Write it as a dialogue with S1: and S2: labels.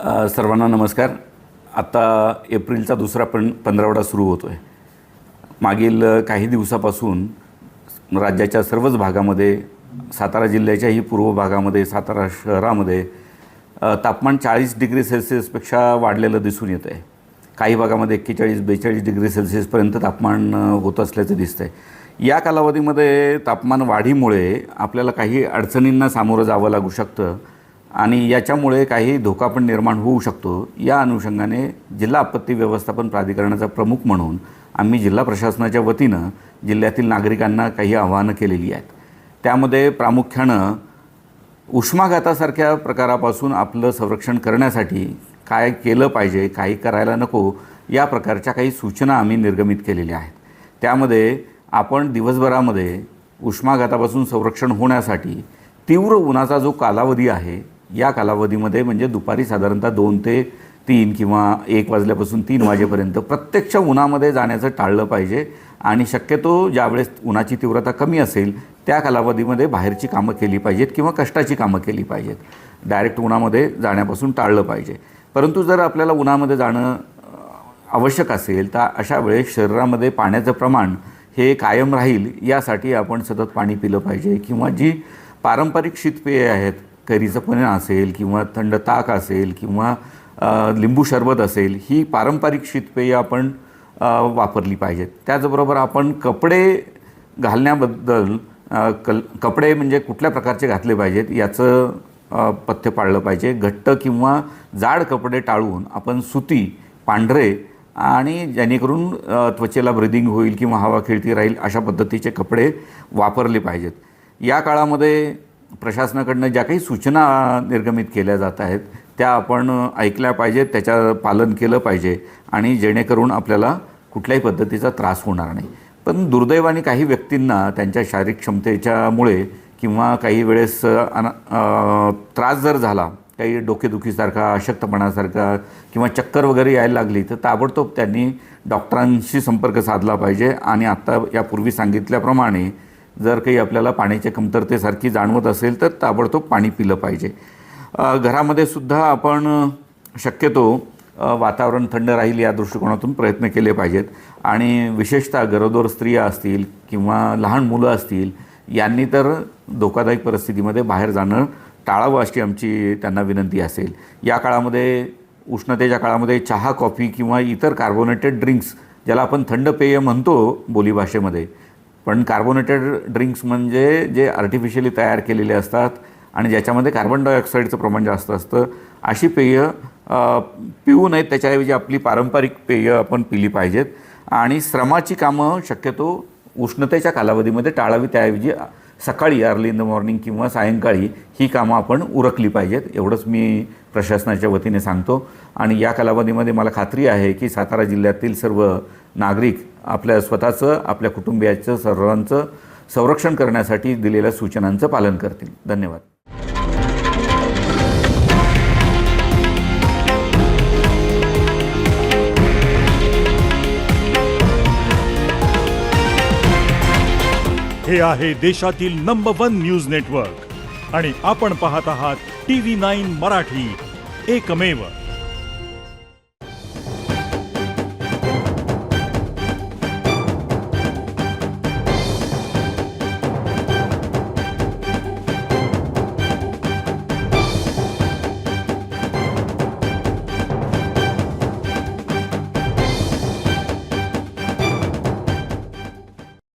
S1: सर्वांना नमस्कार. आता एप्रिलचा दुसरा पंधरवडा सुरू होतो आहे. मागील काही दिवसापासून राज्याच्या सर्वच भागामध्ये, सातारा जिल्ह्याच्याही पूर्व भागामध्ये, सातारा शहरामध्ये तापमान 40 डिग्री सेल्सिअसपेक्षा वाढलेलं दिसून येतं आहे. काही भागामध्ये 41-42 डिग्री सेल्सिअसपर्यंत तापमान होत असल्याचं दिसतं आहे. या कालावधीमध्ये तापमान वाढीमुळे आपल्याला काही अडचणींना सामोरं जावं लागू शकतं आणि याच्यामुळे काही धोका पण निर्माण होऊ शकतो. या अनुषंगाने जिल्हा आपत्ती व्यवस्थापन प्राधिकरणाचा प्रमुख म्हणून आम्ही जिल्हा प्रशासनाच्या वतीनं जिल्ह्यातील नागरिकांना काही आवाहनं केलेली आहेत. त्यामध्ये प्रामुख्यानं उष्माघातासारख्या प्रकारापासून आपलं संरक्षण करण्यासाठी काय केलं पाहिजे, काही करायला नको, या प्रकारच्या काही सूचना आम्ही निर्गमित केलेल्या आहेत. त्यामध्ये आपण दिवसभरामध्ये उष्माघातापासून संरक्षण होण्यासाठी तीव्र उन्हाचा जो कालावधी आहे, या कालावधीमध्ये म्हणजे दुपारी साधारणतः 2 ते 3 किंवा 1 वाजल्यापासून 3 वाजेपर्यंत प्रत्यक्ष उन्हामध्ये जाण्याचं टाळलं पाहिजे आणि शक्यतो ज्यावेळेस उन्हाची तीव्रता कमी असेल त्या कालावधीमध्ये बाहेरची कामं केली पाहिजेत किंवा कष्टाची कामं केली पाहिजेत. डायरेक्ट उन्हामध्ये जाण्यापासून टाळलं पाहिजे. परंतु जर आपल्याला उन्हामध्ये जाणं आवश्यक असेल तर अशा वेळेस शरीरामध्ये पाण्याचं प्रमाण हे कायम राहील यासाठी आपण सतत पाणी पिलं पाहिजे किंवा जी पारंपरिक शीतपेये आहेत, कैरीचं पण असेल किंवा थंड ताक असेल किंवा लिंबू सरबत असेल, ही पारंपरिक शीतपेये आपण वापरली पाहिजेत. त्याचबरोबर आपण कपडे घालण्याबद्दल कपडे म्हणजे कुठल्या प्रकारचे घातले पाहिजेत याचं पथ्य पाळलं पाहिजे. घट्ट किंवा जाड कपडे टाळून आपण सुती, पांढरे आणि जेणेकरून त्वचेला ब्रिदिंग होईल किंवा हवा खेळती राहील अशा पद्धतीचे कपडे वापरले पाहिजेत. या काळामध्ये प्रशासनाकडनं ज्या काही सूचना निर्गमित केल्या जात आहेत त्या आपण ऐकल्या पाहिजेत, त्याचं पालन केलं पाहिजे आणि जेणेकरून आपल्याला कुठल्याही पद्धतीचा त्रास होणार नाही. पण दुर्दैवाने काही व्यक्तींना त्यांच्या शारीरिक क्षमतेच्यामुळे किंवा काही वेळेस त्रास जर झाला, काही डोकेदुखीसारखा, अशक्तपणासारखा किंवा चक्कर वगैरे यायला लागली तर ताबडतोब त्यांनी डॉक्टरांशी संपर्क साधला पाहिजे आणि आत्ता यापूर्वी सांगितल्याप्रमाणे जर काही आपल्याला पाण्याच्या कमतरतेसारखी जाणवत असेल तर ताबडतोब पाणी पिलं पाहिजे. घरामध्ये सुद्धा आपण शक्यतो वातावरण थंड राहील या दृष्टिकोनातून प्रयत्न केले पाहिजेत आणि विशेषतः गरोदर स्त्रिया असतील किंवा लहान मुलं असतील यांनी तर धोकादायक परिस्थितीमध्ये बाहेर जाणं टाळावं अशी आमची त्यांना विनंती असेल. या काळामध्ये, उष्णतेच्या काळामध्ये चहा, कॉफी किंवा इतर कार्बोनेटेड ड्रिंक्स, ज्याला आपण थंड पेय म्हणतो बोलीभाषेमध्ये, पण कार्बोनेटेड ड्रिंक्स म्हणजे जे आर्टिफिशियली तयार केलेले असतात आणि ज्याच्यामध्ये कार्बन डायऑक्साईडचं प्रमाण जास्त असतं, अशी पेय पिऊ नयेत. त्याच्याऐवजी आपली पारंपरिक पेय आपण पिली पाहिजेत आणि श्रमाची कामं शक्यतो उष्णतेच्या कालावधीमध्ये टाळावी. त्याऐवजी सकाळी, अर्ली इन द मॉर्निंग किंवा सायंकाळी ही कामं आपण उरकली पाहिजेत. एवढंच मी प्रशासनाच्या वतीने सांगतो आणि या कालावधीमध्ये मला खात्री आहे की सातारा जिल्ह्यातील सर्व नागरिक आपल्या स्वतःचं, आपल्या कुटुंबियाचं, सर्वांचं संरक्षण करण्यासाठी दिलेल्या सूचनांचं पालन करतील. धन्यवाद.
S2: हे आहे देशातील नंबर 1 न्यूज नेटवर्क आणि आपण पाहत आहात TV9 मराठी, एकमेव.